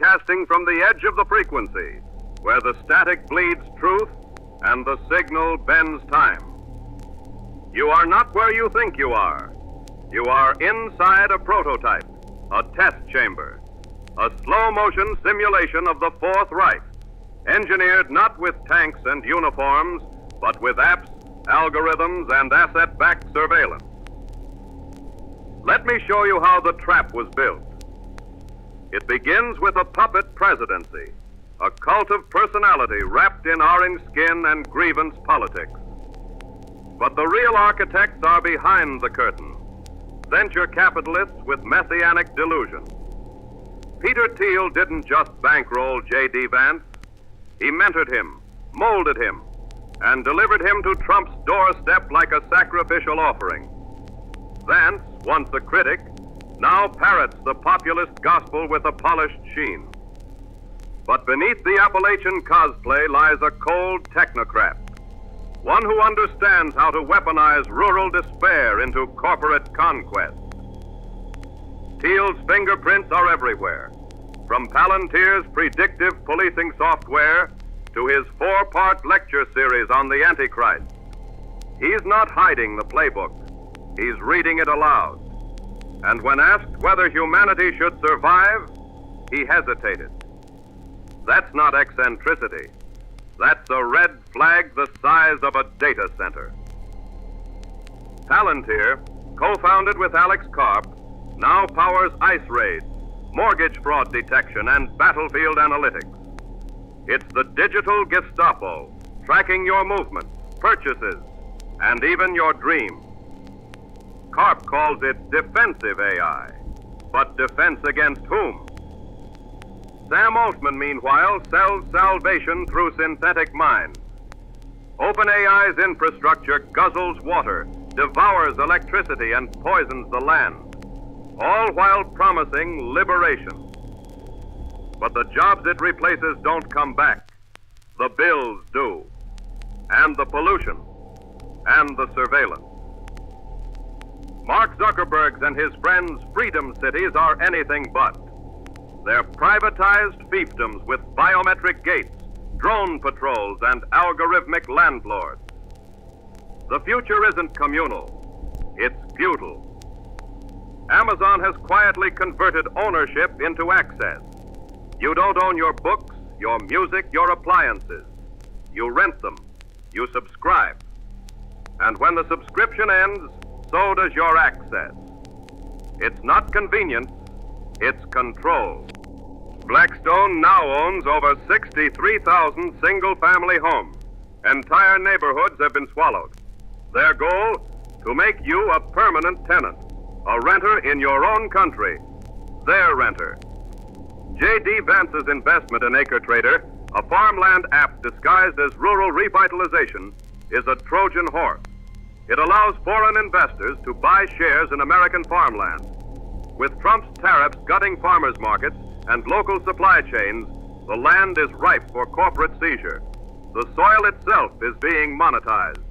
broadcasting from the edge of the frequency, where the static bleeds truth and the signal bends time. You are not where you think you are. You are inside a prototype, a test chamber, a slow-motion simulation of the Fourth Reich, engineered not with tanks and uniforms, but with apps, algorithms, and asset-backed surveillance. Let me show you how the trap was built. It begins with a puppet presidency, a cult of personality wrapped in orange skin and grievance politics. But the real architects are behind the curtain, venture capitalists with messianic delusion. Peter Thiel didn't just bankroll J.D. Vance. He mentored him, molded him, and delivered him to Trump's doorstep like a sacrificial offering. Vance, once a critic, now parrots the populist gospel with a polished sheen. But beneath the Appalachian cosplay lies a cold technocrat, one who understands how to weaponize rural despair into corporate conquest. Thiel's fingerprints are everywhere, from Palantir's predictive policing software to his 4-part lecture series on the Antichrist. He's not hiding the playbook. He's reading it aloud. And when asked whether humanity should survive, he hesitated. That's not eccentricity. That's a red flag the size of a data center. Palantir, co-founded with Alex Karp, now powers ice raids, mortgage fraud detection, and battlefield analytics. It's the digital Gestapo, tracking your movements, purchases, and even your dreams. Karp calls it defensive AI. But defense against whom? Sam Altman, meanwhile, sells salvation through synthetic minds. OpenAI's infrastructure guzzles water, devours electricity, and poisons the land, all while promising liberation. But the jobs it replaces don't come back. The bills do. And the pollution. And the surveillance. Mark Zuckerberg's and his friends' freedom cities are anything but. They're privatized fiefdoms with biometric gates, drone patrols, and algorithmic landlords. The future isn't communal. It's feudal. Amazon has quietly converted ownership into access. You don't own your books, your music, your appliances. You rent them. You subscribe. And when the subscription ends, so does your access. It's not convenience, it's control. Blackstone now owns over 63,000 single-family homes. Entire neighborhoods have been swallowed. Their goal? To make you a permanent tenant, a renter in your own country, their renter. J.D. Vance's investment in AcreTrader, a farmland app disguised as rural revitalization, is a Trojan horse. It allows foreign investors to buy shares in American farmland. With Trump's tariffs gutting farmers' markets and local supply chains, the land is ripe for corporate seizure. The soil itself is being monetized.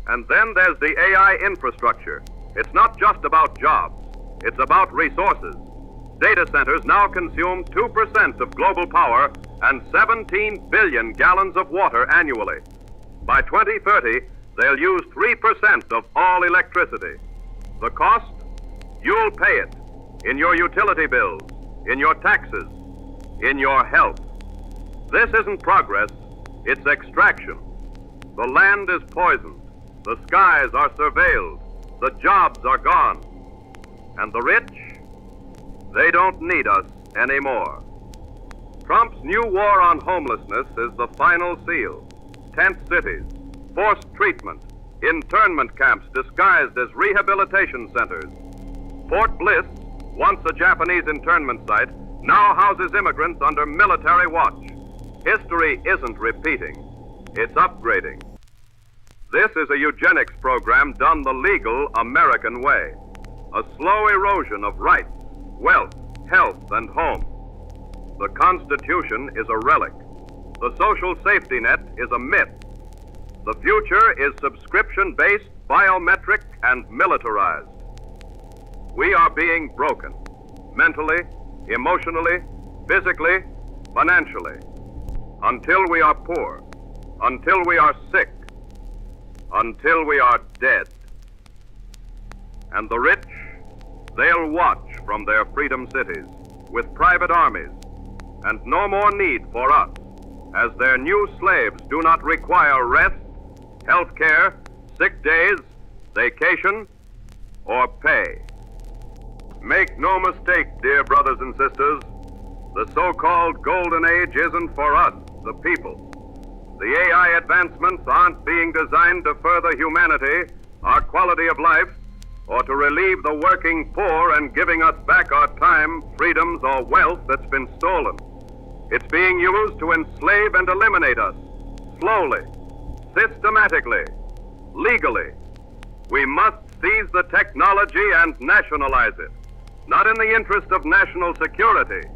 And then there's the AI infrastructure. It's not just about jobs. It's about resources. Data centers now consume 2% of global power and 17 billion gallons of water annually. By 2030, they'll use 3% of all electricity. The cost? You'll pay it in your utility bills, in your taxes, in your health. This isn't progress, it's extraction. The land is poisoned, the skies are surveilled, the jobs are gone. And the rich? They don't need us anymore. Trump's new war on homelessness is the final seal. Tent cities, forced treatment, internment camps disguised as rehabilitation centers. Fort Bliss, once a Japanese internment site, now houses immigrants under military watch. History isn't repeating, it's upgrading. This is a eugenics program done the legal American way. A slow erosion of rights, wealth, health, and home. The Constitution is a relic. The social safety net is a myth. The future is subscription-based, biometric, and militarized. We are being broken, mentally, emotionally, physically, financially, until we are poor, until we are sick, until we are dead. And the rich, they'll watch from their freedom cities with private armies, and no more need for us, as their new slaves do not require rest, health care, sick days, vacation, or pay. Make no mistake, dear brothers and sisters, the so-called golden age isn't for us, the people. The AI advancements aren't being designed to further humanity, our quality of life, or to relieve the working poor and giving us back our time, freedoms, or wealth that's been stolen. It's being used to enslave and eliminate us, slowly, systematically, legally. We must seize the technology and nationalize it, not in the interest of national security,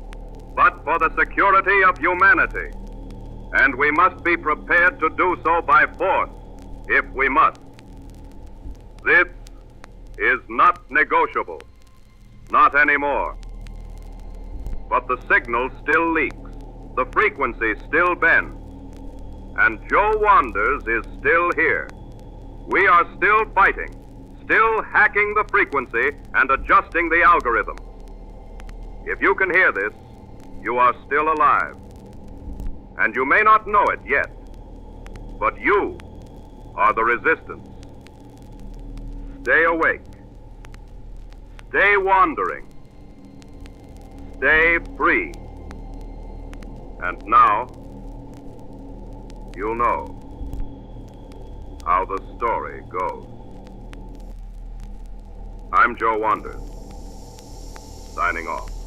but for the security of humanity. And we must be prepared to do so by force, if we must. This is not negotiable, not anymore. But the signal still leaks, the frequency still bends, and Joe Wanders is still here. We are still fighting, still hacking the frequency and adjusting the algorithm. If you can hear this, you are still alive. And you may not know it yet, but you are the resistance. Stay awake. Stay wandering. Stay free. And now, you'll know how the story goes. I'm Joe Wanders, signing off.